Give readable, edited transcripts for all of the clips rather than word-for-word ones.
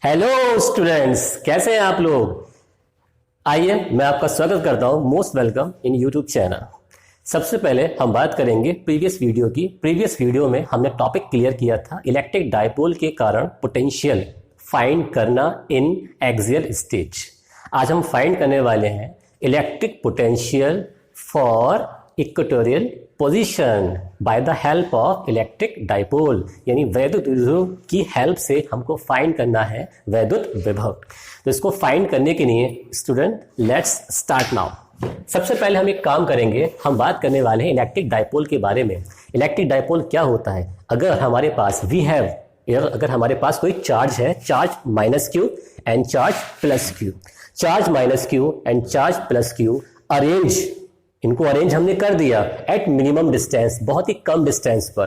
Hello students, कैसे हैं आप लोग। आइए मैं आपका स्वागत करता हूं, most welcome in YouTube channel. सबसे पहले हम बात करेंगे प्रीवियस वीडियो की। प्रीवियस वीडियो में हमने टॉपिक क्लियर किया था इलेक्ट्रिक डायपोल के कारण पोटेंशियल फाइंड करना इन एक्सियल स्टेज। आज हम फाइंड करने वाले हैं electric potential for equatorial position by the help of electric dipole, यानी वैद्युत विभव की हेल्प से हमको फाइंड करना है वैद्युत विभव। तो इसको फाइंड करने के लिए स्टूडेंट लेट्स स्टार्ट नाउ। सबसे पहले हम एक काम करेंगे, हम बात करने वाले हैं इलेक्ट्रिक डायपोल के बारे में। इलेक्ट्रिक डायपोल क्या होता है? अगर हमारे पास अगर हमारे पास कोई चार्ज है, charge minus Q and charge plus Q, charge minus Q and charge plus Q इनको अरेंज हमने कर दिया एट मिनिमम डिस्टेंस, बहुत ही कम डिस्टेंस पर,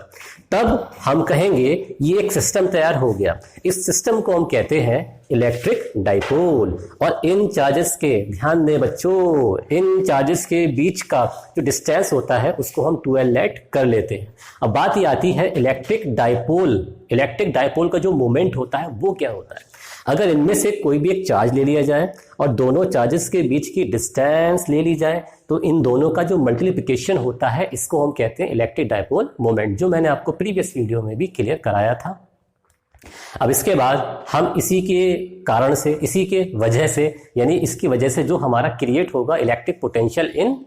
तब हम कहेंगे ये एक सिस्टम तैयार हो गया। इस सिस्टम को हम कहते हैं इलेक्ट्रिक डायपोल। और इन चार्जेस के, ध्यान दें बच्चों, इन चार्जेस के बीच का जो डिस्टेंस होता है उसको हम 2L लेट कर लेते हैं। अब बात ये आती है इलेक्ट्रिक डायपोल का जो मोमेंट होता है वो क्या होता है। अगर इनमें से कोई भी एक चार्ज ले लिया जाए और दोनों चार्जेस के बीच की डिस्टेंस ले ली जाए तो इन दोनों का जो मल्टीप्लिकेशन होता है इसको हम कहते हैं इलेक्ट्रिक डायपोल मोमेंट, जो मैंने आपको प्रीवियस वीडियो में भी क्लियर कराया था। अब इसके बाद हम इसी के कारण से, इसी के वजह से, यानी इसकी वजह से जो हमारा क्रिएट होगा electric potential in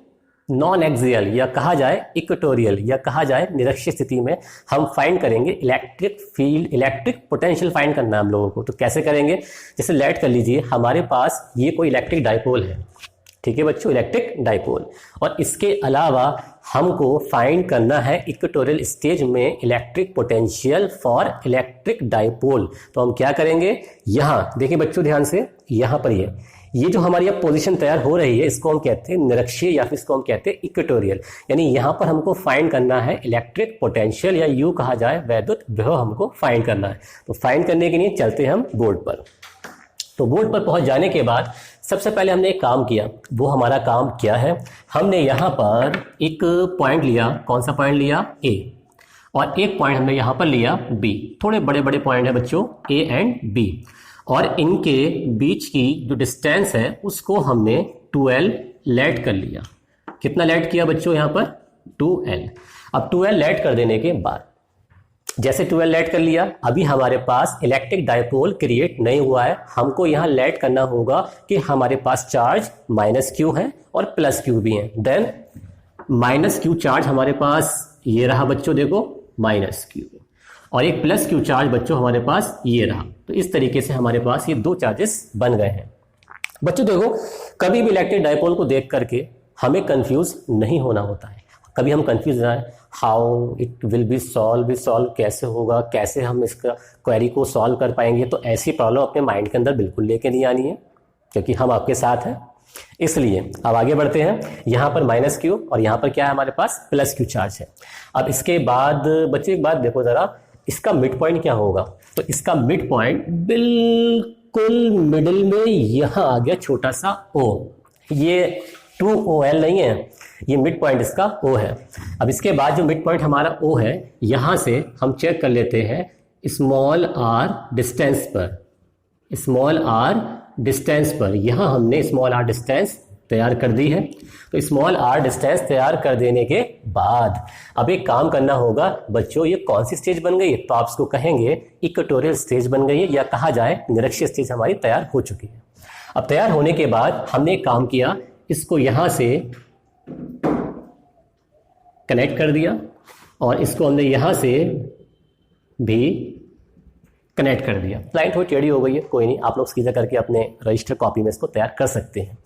non axial या कहा जाए इक्वेटोरियल या कहा जाए निरक्षीय स्थिति में, हम फाइंड करेंगे इलेक्ट्रिक पोटेंशियल फाइंड करना है हम लोगों को। तो कैसे करेंगे? जैसे लेट कर लीजिए हमारे पास ये कोई इलेक्ट्रिक डायपोल है, ठीक है बच्चों, इलेक्ट्रिक डायपोल, और इसके अलावा हमको फाइंड करना है इक्वेटोरियल स्टेज में electric potential for electric dipole. तो हम क्या करेंगे, यहाँ देखिए बच्चों ध्यान से, यहाँ पर ये जो हमारी अब पोजीशन तैयार हो रही है इसको हम कहते हैं निरक्षीय या फिर इसको हम कहते हैं इक्वेटोरियल। यानी यहाँ पर हमको फाइंड करना है इलेक्ट्रिक पोटेंशियल या यूं कहा जाए वैद्युत विभव हमको फाइंड करना है। तो फाइंड करने के लिए चलते हैं हम बोर्ड पर। तो बोर्ड पर पहुंच जाने के बाद सबसे पहले हमने एक काम किया। वो हमारा काम क्या है? हमने यहाँ पर एक पॉइंट लिया। कौन सा पॉइंट लिया? ए। और एक पॉइंट हमने यहाँ पर लिया बी। थोड़े बड़े बड़े पॉइंट है बच्चों, ए एंड बी, और इनके बीच की जो डिस्टेंस है उसको हमने 2L लेट कर लिया। कितना लेट किया बच्चों? यहाँ पर 2L। अब 2L लेट कर देने के बाद, जैसे 2L लेट कर लिया, अभी हमारे पास इलेक्ट्रिक डायपोल क्रिएट नहीं हुआ है। हमको यहाँ लेट करना होगा कि हमारे पास चार्ज माइनस क्यू है और प्लस क्यू भी है। देन माइनस क्यू चार्ज हमारे पास ये रहा बच्चों, देखो माइनस क्यू, और एक प्लस क्यू चार्ज बच्चों हमारे पास ये रहा। तो इस तरीके से हमारे पास ये दो चार्जेस बन गए हैं। बच्चों देखो, कभी भी इलेक्ट्रिक डायपोल को देख करके हमें कंफ्यूज नहीं होना होता है। कभी हम कंफ्यूज ना है, how it will be solve कैसे होगा, कैसे हम इसका क्वेरी को सॉल्व कर पाएंगे। तो ऐसी प्रॉब्लम अपने माइंड के अंदर बिल्कुल लेके नहीं आनी है, क्योंकि हम आपके साथ हैं। इसलिए अब आगे बढ़ते हैं। यहाँ पर माइनस क्यू और यहाँ पर क्या है हमारे पास? प्लस क्यू चार्ज है। अब इसके बाद बच्चे एक बात देखो जरा, इसका मिड पॉइंट क्या होगा? तो इसका मिड पॉइंट बिल्कुल मिडिल में यहाँ आ गया, छोटा सा O। ये 2OL नहीं है, ये मिड पॉइंट इसका O है। अब इसके बाद जो मिड पॉइंट हमारा O है, यहाँ से हम चेक कर लेते हैं स्मॉल r डिस्टेंस पर, यहाँ हमने स्मॉल r डिस्टेंस तैयार कर दी है। तो स्मॉल r डिस्टेंस तैयार कर देने के बाद अब एक काम करना होगा बच्चों, ये कौन सी स्टेज बन गई है? तो आप इसको कहेंगे इक्वेटोरियल स्टेज बन गई है, या कहा जाए निरक्षीय स्टेज हमारी तैयार हो चुकी है। अब तैयार होने के बाद हमने एक काम किया, इसको यहां से कनेक्ट कर दिया और इसको हमने यहां से भी कनेक्ट कर दिया। लाइन थोड़ी टेढ़ी हो गई है, कोई नहीं, आप लोग सीधा करके अपने रजिस्टर कॉपी में इसको तैयार कर सकते हैं।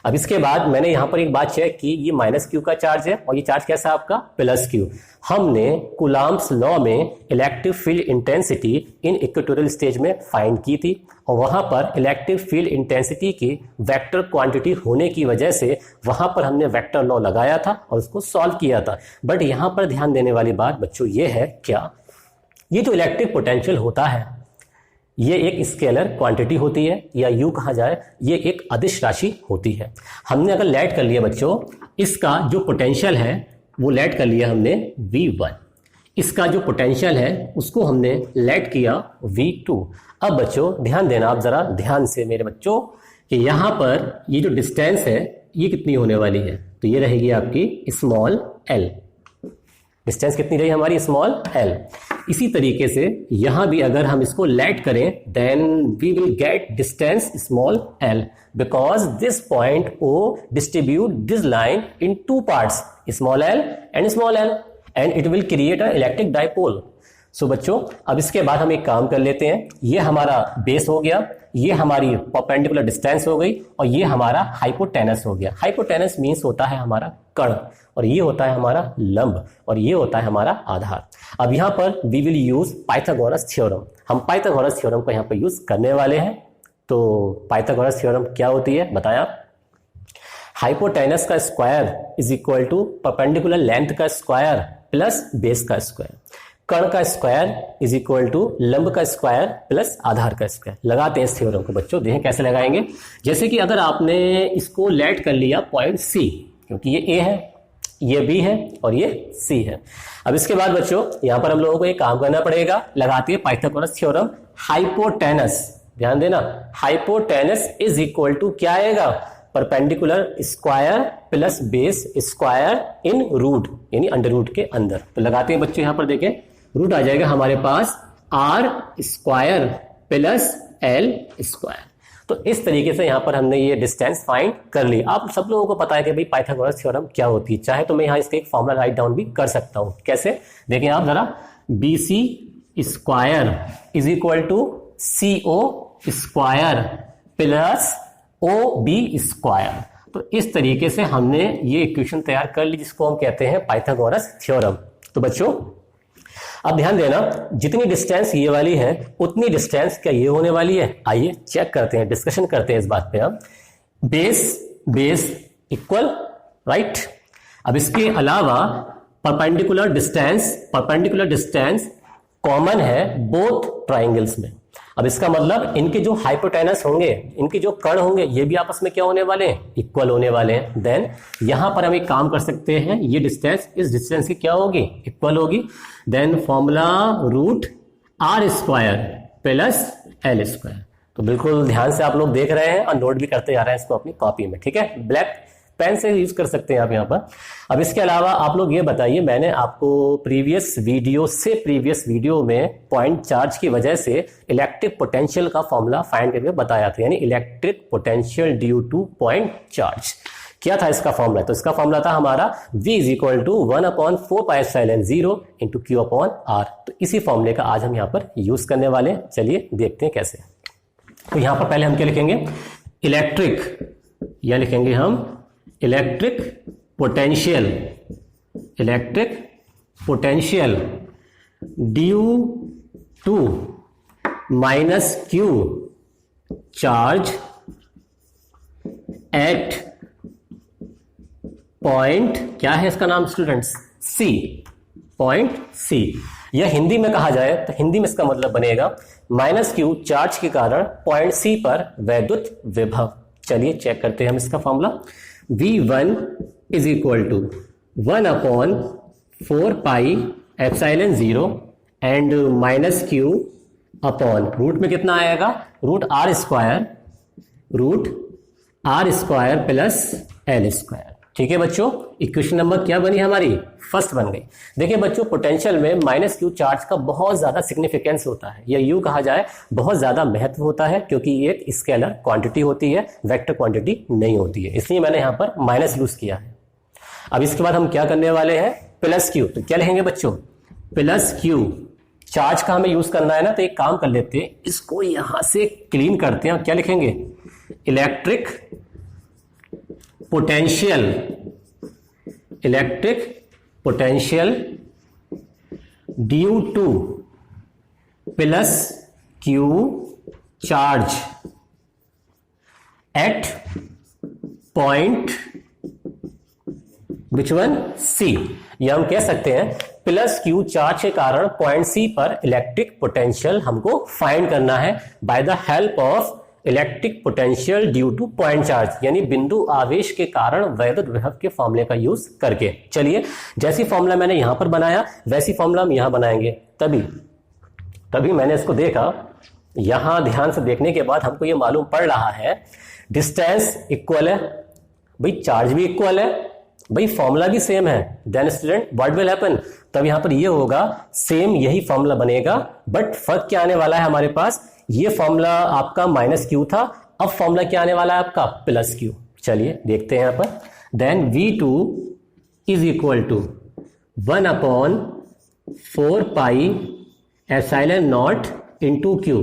अब इसके बाद मैंने यहाँ पर एक बात चेक की, ये माइनस क्यू का चार्ज है और ये चार्ज कैसा है आपका? Plus Q. हमने कूलम्ब्स लॉ में electric field intensity in equatorial stage में फाइंड की थी, और वहां पर इलेक्ट्रिक फील्ड इंटेंसिटी की वेक्टर क्वांटिटी होने की वजह से वहां पर हमने वेक्टर लॉ लगाया था और उसको सॉल्व किया था। बट यहाँ पर ध्यान देने वाली बात बच्चों ये है, क्या ये जो इलेक्ट्रिक पोटेंशियल होता है ये एक स्केलर क्वांटिटी होती है, या यूं कहा जाए ये एक अदिश राशि होती है। हमने अगर लेट कर लिया बच्चों, इसका जो पोटेंशियल है वो लेट कर लिया हमने V1। इसका जो पोटेंशियल है उसको हमने लेट किया V2। अब बच्चों ध्यान देना, आप जरा ध्यान से मेरे बच्चों, कि यहां पर ये जो डिस्टेंस है ये कितनी होने वाली है, तो ये रहेगी आपकी स्मॉल l। डिस्टेंस कितनी रही हमारी, स्मॉल l। इसी तरीके से यहां भी अगर हम इसको लेट करें then we will get distance small l, because this point O distribute this line in two parts, small l and it will create a electric dipole. So बच्चों अब इसके बाद हम एक काम कर लेते हैं, ये हमारा बेस हो गया, ये हमारी परपेंडिकुलर डिस्टेंस हो गई, और ये हमारा हाइपोटेनस हो गया। हाइपोटेनस मीन्स होता है हमारा कर्ण, और ये होता है हमारा लंब, और ये होता है हमारा आधार। अब यहाँ पर we will use Pythagoras theorem. हम पाइथागोरस थ्योरम को यहाँ पर यूज करने वाले हैं। तो पाइथागोरस थ्योरम क्या होती है बताया, हाइपोटेनस का square is equal to perpendicular length का स्क्वायर प्लस बेस का स्क्वायर, कर्ण का स्क्वायर इज इक्वल टू लंब का स्क्वायर प्लस आधार का स्क्वायर। लगाते हैं इस थ्योरम को बच्चों, देखें कैसे लगाएंगे। जैसे कि अगर आपने इसको लेट कर लिया पॉइंट C, क्योंकि ये A है, ये B है और ये C है। अब इसके बाद बच्चों यहां पर हम लोगों को एक काम करना पड़ेगा, लगाते हैं पाइथागोरस थ्योरम। हाइपोटेनस, ध्यान देना, हाइपोटेनस इज इक्वल टू क्या आएगा, perpendicular square plus base square in root, यानी अंडर रूट के अंदर। तो लगाते हैं बच्चों, यहां पर देखें रूट आ जाएगा हमारे पास R square plus L square. तो इस तरीके से यहां पर हमने ये डिस्टेंस फाइंड कर ली। आप सब लोगों को पता है कि भाई पाइथागोरस थ्योरम क्या होती है। चाहे तो मैं यहां इसका एक फॉर्मूला राइट डाउन भी कर सकता हूं। कैसे, देखें आप जरा, BC square is equal to CO square plus OB square. तो इस तरीके से हमने ये इक्वेशन तैयार कर ली, जिसको हम कहते हैं पाइथागोरस थ्योरम। तो बच्चों अब ध्यान देना, जितनी डिस्टेंस ये वाली है उतनी डिस्टेंस क्या ये होने वाली है। आइए चेक करते हैं, डिस्कशन करते हैं इस बात पे। अब बेस इक्वल, राइट। अब इसके अलावा परपेंडिकुलर डिस्टेंस कॉमन है बोथ ट्राइंगल्स में। अब इसका मतलब इनके जो हाइपोटेनस होंगे, इनके जो कर्ण होंगे, ये भी आपस में क्या होने वाले हैं, इक्वल होने वाले हैं। देन यहां पर हम एक काम कर सकते हैं, ये डिस्टेंस इस डिस्टेंस की क्या होगी, इक्वल होगी। Then formula root R square plus L square. तो बिल्कुल ध्यान से आप लोग देख रहे हैं और नोट भी करते जा रहे हैं इसको अपनी कॉपी में, ठीक है। ब्लैक पेन से यूज कर सकते हैं आप यहाँ पर। अब इसके अलावा आप लोग ये बताइए, मैंने आपको प्रीवियस वीडियो में पॉइंट चार्ज की वजह से इलेक्ट्रिक पोटेंशियल का फॉर्मूला फाइंड करके बताया था, यानी electric potential due two point charge. क्या था इसका फॉर्मूला, तो इसका फॉर्मूला था हमारा V is equal to 1/4πε0 into Q/R। तो इसी फॉर्मूले का आज हम यहाँ पर यूज करने वाले हैं। चलिए देखते हैं कैसे। तो यहाँ पर पहले हम क्या लिखेंगे, इलेक्ट्रिक, या लिखेंगे हम electric potential due to minus Q charge at point, क्या है इसका नाम स्टूडेंट्स, C, पॉइंट C। या हिंदी में कहा जाए तो हिंदी में इसका मतलब बनेगा -Q चार्ज के कारण पॉइंट C पर वैद्युत विभव। चलिए चेक करते हैं हम इसका formula. V1 is equal to 1/4πε0 and -Q upon root में कितना आएगा, root R square plus L square. ठीक है बच्चों, इक्वेशन नंबर क्या बनी हमारी, फर्स्ट बन गई। देखिए बच्चों, पोटेंशियल में -Q चार्ज का बहुत ज्यादा सिग्निफिकेंस होता है, या यूं कहा जाए बहुत ज्यादा महत्व होता है, क्योंकि ये एक स्केलर क्वांटिटी होती है, वेक्टर क्वांटिटी नहीं होती है, इसलिए मैंने यहां पर माइनस यूज किया है। अब इसके बाद हम क्या करने वाले हैं, +Q। तो क्या लिखेंगे बच्चों, +Q चार्ज का हमें यूज करना है ना, तो एक काम कर लेते हैं, इसको यहां से क्लीन करते हैं। क्या लिखेंगे, electric potential due to +Q charge at point which one, C। या हम कह सकते हैं +Q चार्ज के कारण पॉइंट C पर इलेक्ट्रिक पोटेंशियल हमको फाइंड करना है by the help of electric potential due two point charge, यानी बिंदु आवेश के कारण वैद्युत विभव के फॉर्मूले का यूज करके। चलिए, जैसी फॉर्मूला मैंने यहां पर बनाया वैसी फॉर्मूला हम यहां बनाएंगे। तभी मैंने इसको देखा, यहां ध्यान से देखने के बाद हमको ये मालूम पड़ रहा है डिस्टेंस इक्वल है, भाई चार्ज भी इक्वल है, भाई फॉर्मूला भी सेम है। Then student what will happen, तब यहां पर ये होगा सेम यही फॉर्मूला बनेगा, बट फर्क क्या आने वाला है हमारे पास, ये फॉर्मूला आपका माइनस क्यू था, अब फॉर्मूला क्या आने वाला है आपका प्लस क्यू। चलिए देखते हैं यहां पर, then V2 is equal to 1/4 pi epsilon naught into q.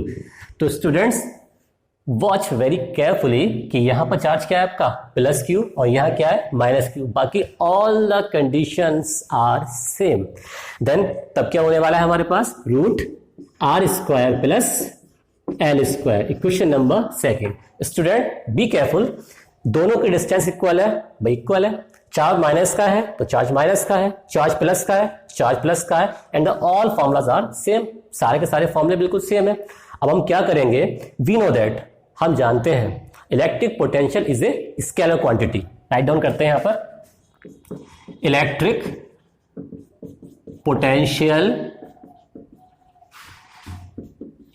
तो स्टूडेंट्स वॉच वेरी केयरफुली कि यहां पर चार्ज क्या है आपका प्लस क्यू और यहां क्या है माइनस क्यू, बाकी all the conditions are same. Then तब क्या होने वाला है हमारे पास √r² plus L², equation number second. Student be careful, दोनों के डिस्टेंस इक्वल है, भाई इक्वल है, चार्ज माइनस का है तो चार्ज माइनस का है, चार्ज प्लस का है चार्ज प्लस का है, and all formulas are same, सारे के सारे फॉर्मूले बिल्कुल सेम है। अब हम क्या करेंगे, वी नो दैट, हम जानते हैं electric potential is a scalar quantity. Write down करते हैं यहां पर, electric potential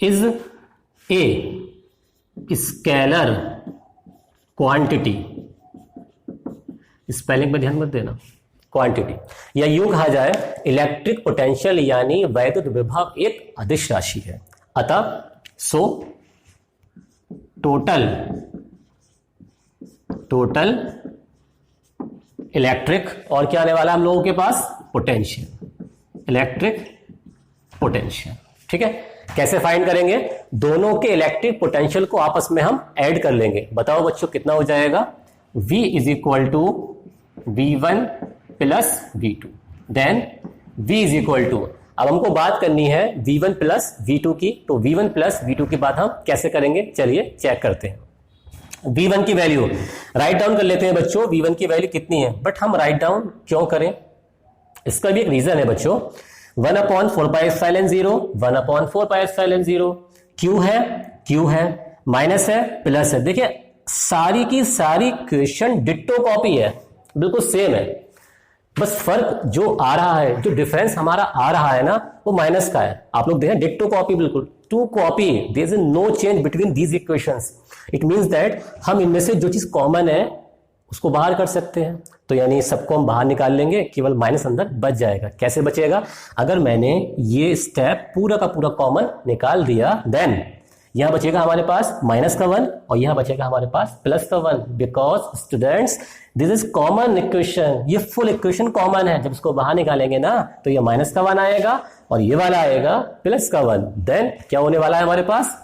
is a scalar quantity, spelling पे ध्यान मत देना, क्वांटिटी, या यूं कहा जाए इलेक्ट्रिक पोटेंशियल यानी वैद्युत विभव एक अदिश राशि है। अतः सो टोटल इलेक्ट्रिक, और क्या आने वाला है हम लोगों के पास पोटेंशियल, इलेक्ट्रिक पोटेंशियल। ठीक है, कैसे फाइंड करेंगे, दोनों के इलेक्ट्रिक पोटेंशियल को आपस में हम ऐड कर लेंगे। बताओ बच्चों कितना हो जाएगा, V is equal to V1 plus V2, then V is equal to, अब हमको बात करनी है V1 प्लस V2 की, तो V1 प्लस V2 की बात हम कैसे करेंगे, चलिए चेक करते हैं। V1 की वैल्यू राइट डाउन कर लेते हैं बच्चों, V1 की वैल्यू कितनी है, बट हम राइट डाउन क्यों करें, इसका भी एक रीजन है बच्चों। 1/4 pi epsilon 0, 1/4 pi epsilon 0, Q है माइनस है प्लस है। देखिए सारी की सारी क्वेश्चन डिट्टो कॉपी है, बिल्कुल सेम है, बस फर्क जो आ रहा है, जो डिफरेंस हमारा आ रहा है ना, वो माइनस का है। आप लोग देखें डिट्टो कॉपी, बिल्कुल true copy, there is no change between these equations. It means that हम इनमें से जो चीज कॉमन है उसको बाहर कर सकते हैं, तो यानी सबको हम बाहर निकाल लेंगे, केवल माइनस अंदर बच जाएगा। कैसे बचेगा, अगर मैंने ये स्टेप पूरा का पूरा कॉमन निकाल दिया, देन यहां बचेगा हमारे पास माइनस का 1 और यहां बचेगा हमारे पास प्लस का 1, because students this is common equation, ये फुल इक्वेशन कॉमन है। जब इसको बाहर निकालेंगे ना तो ये माइनस का 1 आएगा और ये वाला आएगा प्लस का 1, देन क्या होने वाला है हमारे पास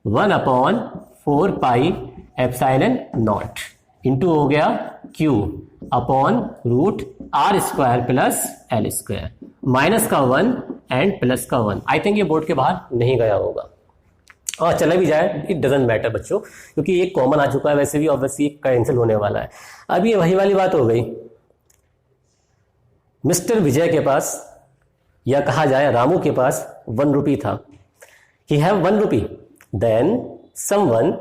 1/4 पाई एप्सिलॉन नॉट इंटू हो गया Q upon √r² plus L², minus का 1 एंड प्लस का 1। आई थिंक ये बोर्ड के बाहर नहीं गया होगा, और चला भी जाए इट डजंट मैटर बच्चों, क्योंकि ये कॉमन आ चुका है वैसे भी, ऑब्वियसली कैंसिल होने वाला है। अब ये वही वाली बात हो गई, मिस्टर विजय के पास, या कहा जाए रामू के पास 1 रुपी था, he have 1 rupee, then someone,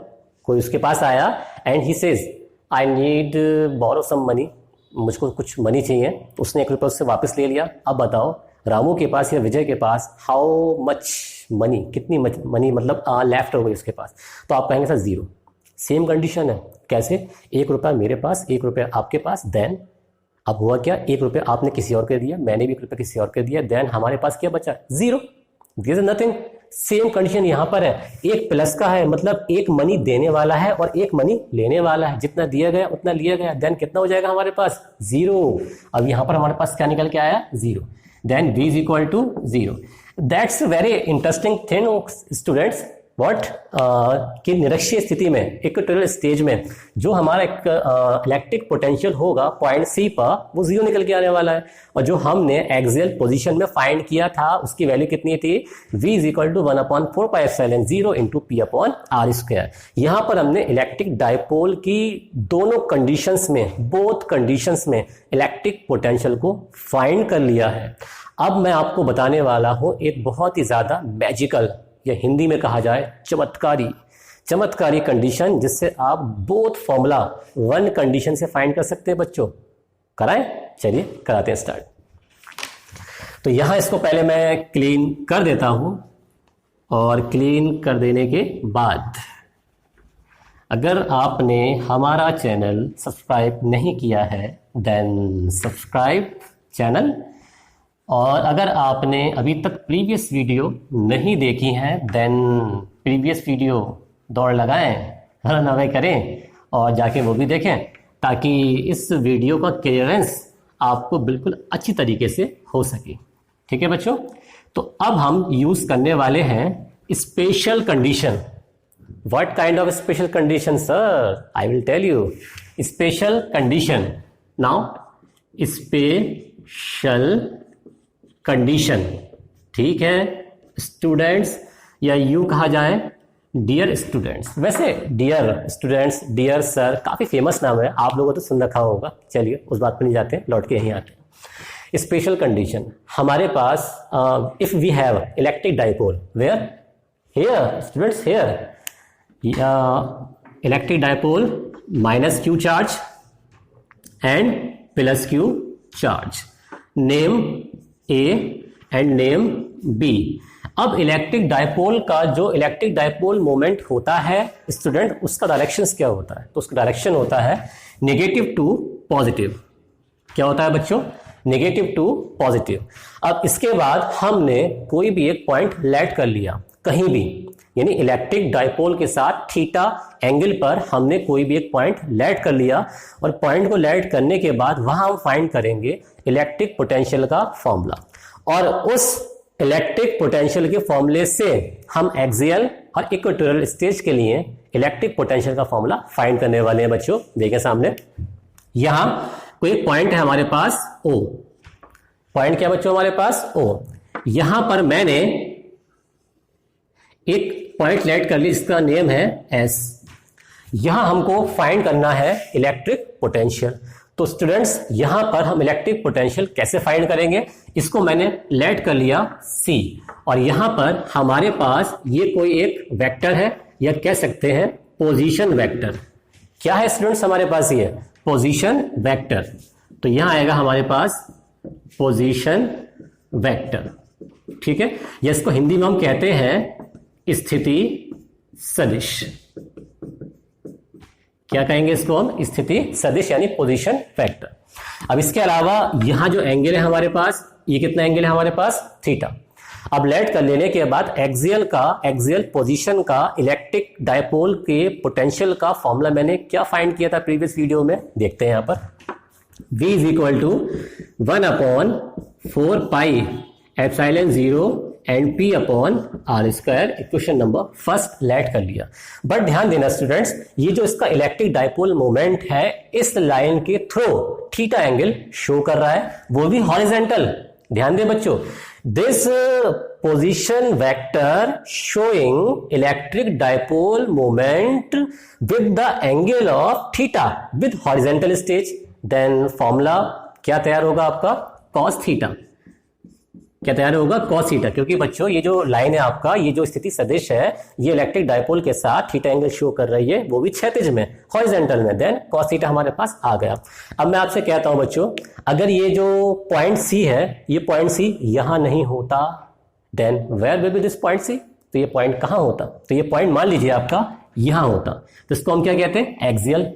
कोई उसके पास आया and he says I need borrow some money, मुझको कुछ मनी चाहिए, उसने 1 रुपया उससे वापस ले लिया। अब बताओ रामू के पास या विजय के पास हाउ मच मनी, कितनी मनी मतलब लेफ्ट हो गई उसके पास, तो आप कहेंगे सर 0। सेम कंडीशन है, कैसे, 1 रुपया मेरे पास 1 रुपया आपके पास, देन अब हुआ क्या, 1 रुपया आपने किसी और को दिया, मैंने भी 1 रुपया किसी और को दिया, देन हमारे पास क्या बचा 0, this is nothing. Same condition यहां पर है, एक प्लस का है, मतलब एक मनी देने वाला है और एक मनी लेने वाला है, जितना दिया गया उतना लिया गया, देन कितना हो जाएगा हमारे पास 0। अब यहां पर हमारे पास क्या निकल के आया 0, then V is equal to 0। That's very interesting thing students, what कि निरक्षीय स्थिति में, इक्वेटोरियल स्टेज में जो हमारा इलेक्ट्रिक पोटेंशियल होगा पॉइंट C पर, वो 0 निकल के आने वाला है, और जो हमने एक्सियल पोजीशन में फाइंड किया था उसकी वैल्यू कितनी थी, V is equal to 1/4 pi epsilon 0 into P upon R²। यहां पर हमने इलेक्ट्रिक डायपोल की दोनों कंडीशंस में, बोथ कंडीशंस में इलेक्ट्रिक पोटेंशियल को फाइंड कर लिया है। अब मैं आपको बताने वाला हूं एक बहुत ही ज्यादा मैजिकल, या हिंदी में कहा जाए चमत्कारी चमत्कारी कंडीशन जिससे आप बोथ फॉर्मूला वन कंडीशन से फाइंड कर सकते हैं बच्चों। कराएं? चलिए कराते हैं स्टार्ट। तो यहां इसको पहले मैं क्लीन कर देता हूं, और क्लीन कर देने के बाद अगर आपने हमारा चैनल सब्सक्राइब नहीं किया है देन सब्सक्राइब चैनल, और अगर आपने अभी तक प्रीवियस वीडियो नहीं देखी है देन प्रीवियस वीडियो दौड़ लगाएं, रन अवे करें और जाके वो भी देखें, ताकि इस वीडियो का क्लियरेंस आपको बिल्कुल अच्छी तरीके से हो सके। ठीक है बच्चों, तो अब हम यूज करने वाले हैं special condition. What kind of special condition sir? I will tell you. Special condition. Now special condition, ठीक है स्टूडेंट्स, या यूं कहा जाए डियर स्टूडेंट्स। वैसे डियर स्टूडेंट्स, डियर सर काफी फेमस नाम है, आप लोगों को तो सुन रखा होगा। चलिए उस बात पर नहीं जाते, लौट के यहीं आते हैं। स्पेशल कंडीशन हमारे पास, if we have electric dipole where, here students, here electric dipole minus Q charge and plus Q charge, name A and name B. अब इलेक्ट्रिक डाइपोल का जो इलेक्ट्रिक डाइपोल मोमेंट होता है स्टूडेंट, उसका direction क्या होता है? तो उसका डायरेक्शन होता है नेगेटिव टू पॉजिटिव। क्या होता है बच्चों? Negative to positive. अब इसके बाद हमने कोई भी एक पॉइंट लेट कर लिया कहीं भी, यानी इलेक्ट्रिक डाइपोल के साथ थीटा एंगल पर हमने कोई भी एक पॉइंट लेट कर लिया, और पॉइंट को लेट करने के बाद वहां हम फाइंड करेंगे इलेक्ट्रिक पोटेंशियल का फॉर्मूला, और उस इलेक्ट्रिक पोटेंशियल के फॉर्मूले से हम एक्सियल और इक्वेटोरियल स्टेज के लिए इलेक्ट्रिक पोटेंशियल का फॉर्मूला फाइंड करने वाले हैं बच्चों। देखिए सामने यहां कोई पॉइंट है हमारे पास O। पॉइंट क्या बच्चों हमारे पास? O। यहां पर मैंने एक पॉइंट लेट कर ली, इसका नेम है S। यहां हमको फाइंड करना है इलेक्ट्रिक पोटेंशियल। तो स्टूडेंट्स यहां पर हम इलेक्ट्रिक पोटेंशियल कैसे फाइंड करेंगे? इसको मैंने लेट कर लिया C, और यहां पर हमारे पास ये कोई एक वेक्टर है, या कह सकते हैं पोजीशन वेक्टर। क्या है स्टूडेंट्स हमारे पास? ये पोजीशन वेक्टर। तो यहां आएगा हमारे पास पोजीशन वेक्टर, ठीक है। या इसको हिंदी में हम कहते हैं स्थिति सदिश। क्या कहेंगे इसको हम? स्थिति सदिश यानी पोजीशन वेक्टर। अब इसके अलावा यहां जो एंगल है हमारे पास, ये कितना एंगल है हमारे पास? थीटा। अब लेट कर लेने के बाद एक्सियल पोजीशन का इलेक्ट्रिक डायपोल के पोटेंशियल का फॉर्मूला मैंने क्या फाइंड किया था प्रीवियस वीडियो में? देखते हैं यहां पर। V is equal to 1/4 pi epsilon 0 and P upon R square. Equation number first let कर लिया। बट ध्यान देना स्टूडेंट्स, ये जो इसका इलेक्ट्रिक डायपोल मोमेंट है इस लाइन के थ्रू थीटा एंगल शो कर रहा है, वो भी हॉरिजॉन्टल। ध्यान दें बच्चों, this position vector showing electric dipole moment with the angle of theta with horizontal stage. Then formula क्या तैयार होगा आपका? Cos theta. क्या तैयार होगा? Cos theta. क्योंकि बच्चों ये जो लाइन है आपका, ये जो स्थिति सदिश है, ये इलेक्ट्रिक डायपोल के साथ थीटा एंगल शो कर रही है, वो भी क्षैतिज में, हॉरिजॉन्टल में। देन कॉस थीटा हमारे पास आ गया। अब मैं आपसे कहता हूं बच्चों, अगर ये जो पॉइंट सी है, ये पॉइंट सी यहां नहीं होता, then where will be this point C? तो ये पॉइंट कहां होता? तो ये पॉइंट मान लीजिए आपका यहां होता, तो इसको हम क्या कहते हैं? एक्सियल।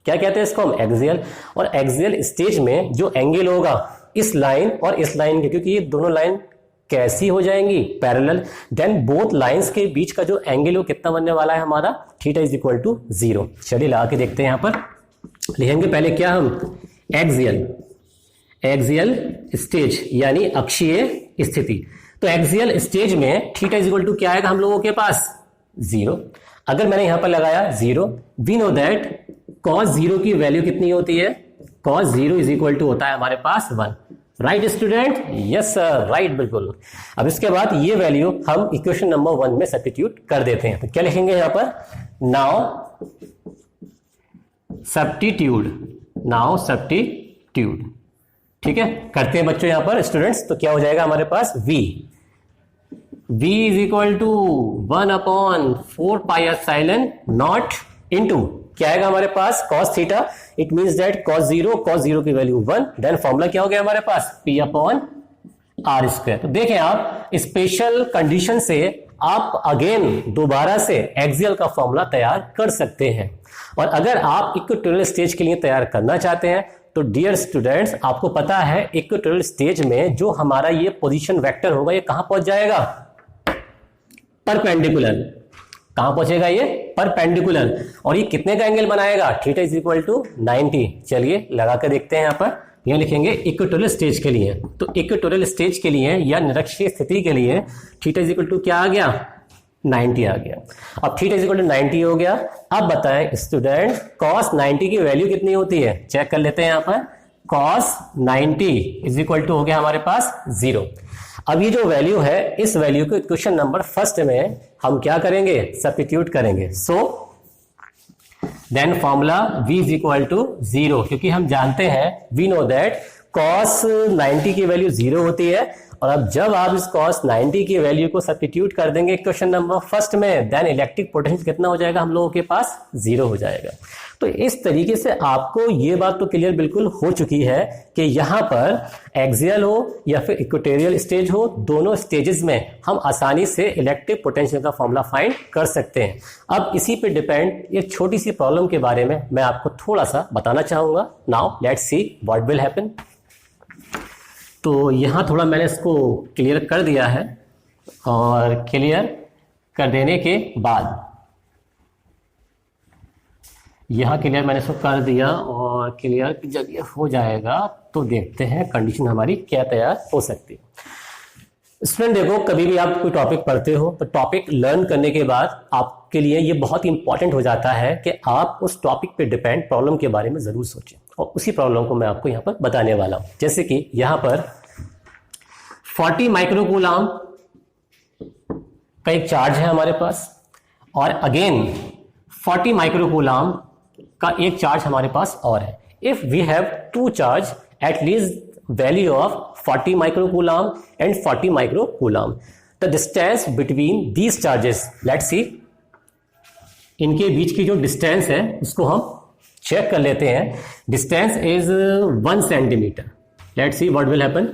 क्या कहते हैं इसको हम? एक्सियल। और एक्सियल स्टेज में जो एंगल होगा इस लाइन और इस लाइन के, क्योंकि ये दोनों लाइन कैसी हो जाएंगी? पैरेलल। देन बोथ लाइंस के बीच का जो एंगल वो कितना बनने वाला है हमारा? Theta is equal to 0। चलिए लगा के देखते हैं। यहां पर लिखेंगे पहले क्या हम? एक्सियल स्टेज यानी अक्षीय स्थिति। तो एक्सियल स्टेज में थीटा इज इक्वल टू क्या आएगा हम लोगों के पास? 0। अगर मैंने यहां पर लगाया 0, वी नो दैट cos 0 की वैल्यू कितनी होती है? cos 0 इज इक्वल टू होता है हमारे पास 1। Right student? Yes sir, right, बिल्कुल। अब इसके बाद ये वैल्यू हम इक्वेशन नंबर 1 में सब्स्टिट्यूट कर देते हैं। तो क्या लिखेंगे यहां पर? Now substitute. ठीक है, करते हैं बच्चों यहां पर स्टूडेंट्स। तो क्या हो जाएगा हमारे पास? V v is equal to 1/4πε0 into क्या आएगा हमारे पास cos theta, it means that cos 0 की वैल्यू 1, देन फॉर्मूला क्या हो गया हमारे पास p/r²। तो देखें आप स्पेशल कंडीशन से आप अगेन दोबारा से एक्सियल का फॉर्मूला तैयार कर सकते हैं। और अगर आप इक्वेटोरियल स्टेज के लिए तैयार करना चाहते हैं तो डियर स्टूडेंट्स, आपको पता है इक्वेटोरियल स्टेज में जो हमारा ये पोजीशन वेक्टर होगा ये कहां पहुंच जाएगा, परपेंडिकुलर। कहां पहुंचेगा ये, परपेंडिकुलर। और ये कितने का एंगल बनाएगा, थीटा इज इक्वल टू 90। चलिए लगा कर देखते हैं। यहाँ पर यह लिखेंगे इक्वेटोरियल स्टेज के लिए, तो इक्वेटोरियल स्टेज के लिए या निरक्षीय स्थिति के लिए थीटा इज इक्वल टू क्या आ गया, 90 आ गया। अब थीटा इज इक्वल टू 90 हो गया। अब बताएं स्टूडेंट, cos 90 की वैल्यू कितनी होती है, चेक कर लेते हैं। यहाँ पर cos 90 इज इक्वल टू हो गया हमारे पास 0। अब ये जो वैल्यू है, इस वैल्यू को इक्वेशन नंबर फर्स्ट में हम क्या करेंगे, सब्स्टिट्यूट करेंगे। So then formula v is equal to 0, क्योंकि हम जानते हैं, वी नो दैट cos 90 की वैल्यू 0 होती है। और अब जब आप इस cos 90 की वैल्यू को सब्स्टिट्यूट कर देंगे क्वेश्चन नंबर फर्स्ट में, देन इलेक्ट्रिक पोटेंशियल कितना हो जाएगा हम लोगों के पास, 0 हो जाएगा। तो इस तरीके से आपको ये बात तो क्लियर बिल्कुल हो चुकी है कि यहाँ पर एक्सियल हो या फिर इक्वेटोरियल स्टेज हो, दोनों स्टेजेस में हम आसानी से इलेक्ट्रिक पोटेंशियल का फॉर्मूला फाइंड कर सकते हैं। अब इसी पे डिपेंड एक छोटी सी प्रॉब्लम के बारे में मैं आपको थोड़ा सा बताना चाहूंगा। Now let's see what will happen. तो यहाँ थोड़ा मैंने इसको क्लियर कर दिया है, और क्लियर कर देने के बाद यहाँ क्लियर मैंने इसको कर दिया, और क्लियर जब ये हो जाएगा तो देखते हैं कंडीशन हमारी क्या तैयार हो सकती है। स्टूडेंट देखो, कभी भी आप कोई टॉपिक पढ़ते हो तो टॉपिक लर्न करने के बाद आपके लिए ये बहुत इंपॉर्टेंट हो जाता है कि आप उस टॉपिक पे डिपेंड प्रॉब्लम के बारे में जरूर सोचें, और उसी प्रॉब्लम को मैं आपको यहाँ पर बताने वाला हूँ। जैसे कि यहाँ पर 40 माइक्रोकूलम का एक चार्ज है हमारे पास, और अगेन 40 माइक्रोकूलम का एक चार्ज हमारे पास और है। If we have two charge at least value of 40 microcoulomb and 40 microcoulomb, the distance between these charges, let's see, इनके बीच की जो डिस्टेंस है उसको हम चेक कर लेते हैं। Distance is 1 centimetre. Let's see what will happen,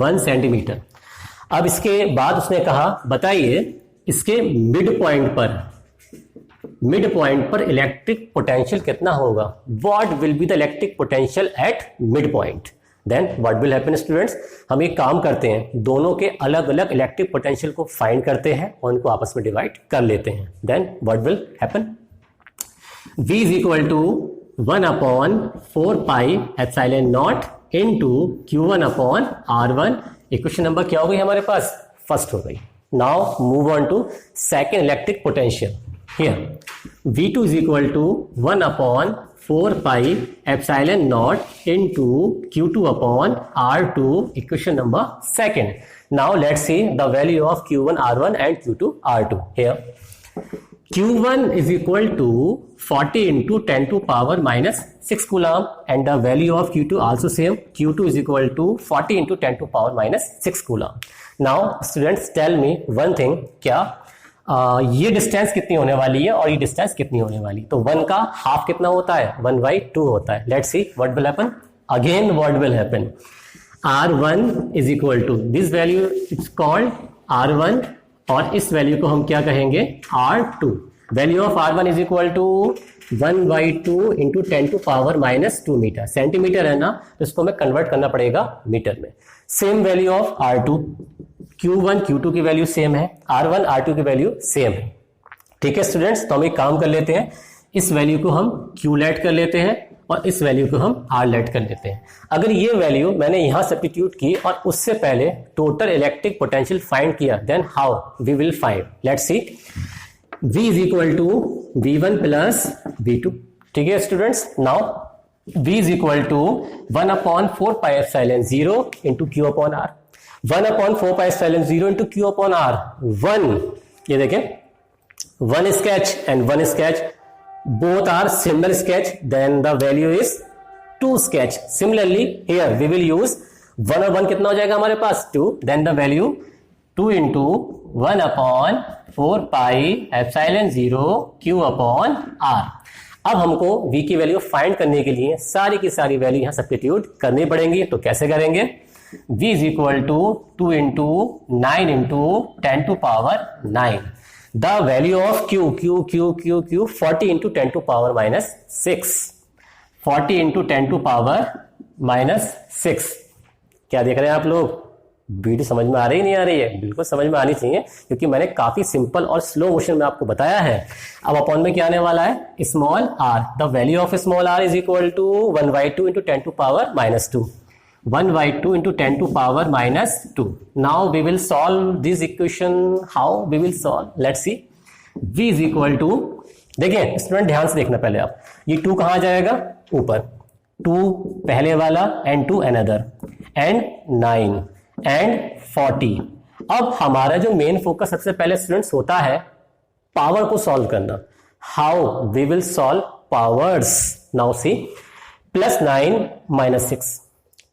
1 centimetre. अब इसके बाद उसने कहा बताइए इसके मिड पॉइंट पर इलेक्ट्रिक पोटेंशियल कितना होगा, what will be the electric potential at mid point. Then what will happen students, हम एक काम करते हैं, दोनों के अलग अलग इलेक्ट्रिक पोटेंशियल को फाइंड करते हैं और उनको आपस में डिवाइड कर लेते हैं। Then what will happen, v is equal to 1/4 pi epsilon naught into q1 upon r1। Equation number क्या हो गई हमारे पास, फर्स्ट हो गई। Now move on to second electric potential. Here v2 is equal to 1/4 pi epsilon naught into q2 upon r2, equation number second. Now let's see the value of q1 r1 and q2 r2। Here q1 is equal to 40 into 10 to power minus 6 coulomb, and the value of q2 also same, q2 is equal to 40 into 10 to power minus 6 coulomb. Now students tell me one thing, क्या ये distance कितनी होने वाली है और ये distance कितनी होने वाली, तो 1 का हाफ कितना होता है, 1/2 होता है। Let's see what will happen, again what will happen, r1 is equal to this value, it's called r1, और इस वैल्यू को हम क्या कहेंगे, r2। Value of r1 is equal to 1/2 into 10 two power minus 2 metre. Centimetre है ना, तो इसको हमें कन्वर्ट करना पड़ेगा मीटर में। Same value of r2, q1 q2 की वैल्यू सेम है, r1 r2 की वैल्यू सेम है। ठीक है स्टूडेंट्स, तो हम एक काम कर लेते हैं, इस वैल्यू को हम q लेट कर लेते हैं और इस वैल्यू को हम r लेट कर लेते हैं। अगर ये वैल्यू मैंने यहां सब्स्टिट्यूट की और उससे पहले टोटल इलेक्ट्रिक पोटेंशियल फाइंड किया, then how we will find, let's see. v is equal to v1 plus v2। ठीक है students, now v is equal to 1/4 pi epsilon 0 into q upon r। 1/4 pi epsilon 0 into q upon r। 1, ये देखें, 1 sketch and 1 sketch, both are similar sketch, then the value is 2 sketch. Similarly here we will use 1 और 1 कितना हो जाएगा हमारे पास, 2, then the value 2 into 1/4πε0 Q upon R। अब हमको V की वैल्यू फाइंड करने के लिए सारी की सारी वैल्यू यहां सब्स्टिट्यूट करनी पड़ेंगी। तो कैसे करेंगे? V is equal to 2 into 9 into 10⁻⁹। The value of Q 40 into 10⁻⁻6। 40 into 10⁻⁻6। क्या देख रहे हैं आप लोग? वीडियो समझ में आ रही नहीं आ रही है? बिल्कुल समझ में आनी चाहिए, क्योंकि मैंने काफी सिंपल और स्लो मोशन में आपको बताया है। अब अपॉन में क्या आने वाला है? Small r। The value of small r is equal to 1/2 into 10⁻⁻2। 1/2 into 10⁻⁻2। Now we will solve this equation. How we will solve? Let's see. v is equal to, देखिए स्टूडेंट ध्यान से देखना पहले आप, ये 2 कहां जाएगा? ऊपर। 2 पहले वाला एंड 2 अनदर एंड 9 एंड 40। अब हमारा जो मेन फोकस सबसे पहले स्टूडेंट्स होता है पावर को सॉल्व करना। How we will solve powers? Now see, +9 - 6,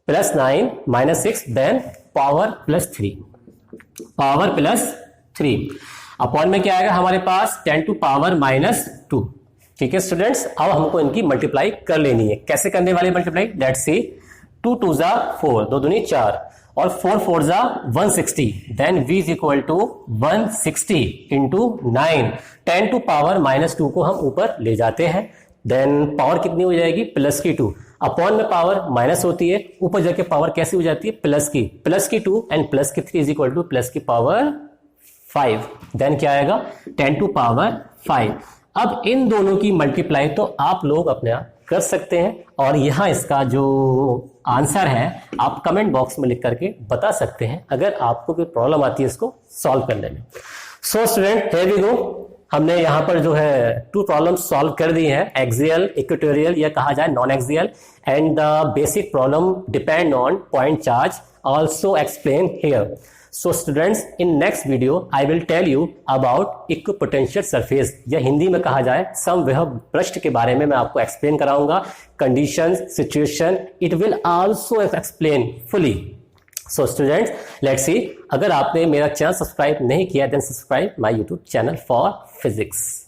+9 - 6, then power +3, power +3 upon में क्या आएगा हमारे पास? 10⁻⁻2। ठीक है स्टूडेंट्स, अब हमको इनकी मल्टीप्लाई कर लेनी है। कैसे करने वाले मल्टीप्लाई? Let's see. 2 2 जा 4, 2 दूनी 4 और 4 4 जा 160। Then v is equal to 160 into 9। 10⁻⁻2 को हम ऊपर ले जाते हैं। देन पावर कितनी हो जाएगी? +2। अपॉन में पावर माइनस होती है, ऊपर जाके पावर कैसी हो जाती है? +2 and +3 is equal to +5। Then क्या आएगा? 10⁵। अब इन दोनों की मल्टीप्लाई तो आप लोग अपने आप कर सकते हैं, और यहां इसका जो आंसर है आप कमेंट बॉक्स में लिख करके बता सकते हैं अगर आपको कोई प्रॉब्लम आती है इसको सॉल्व करने में। So student, here we go. हमने यहां पर जो है 2 प्रॉब्लम सॉल्व कर दी है, एक्सियल, इक्वेटोरियल या कहा जाए non axial, and the basic problem depend on point charge also explain here. So students, in next video I will tell you about equipotential surface, या हिंदी में कहा जाए समविभव पृष्ठ के बारे में मैं आपको एक्सप्लेन कराऊंगा। Conditions, situation, it will also explain fully. So students, let's see. अगर आपने मेरा चैनल सब्सक्राइब नहीं किया देन subscribe my YouTube channel for physics.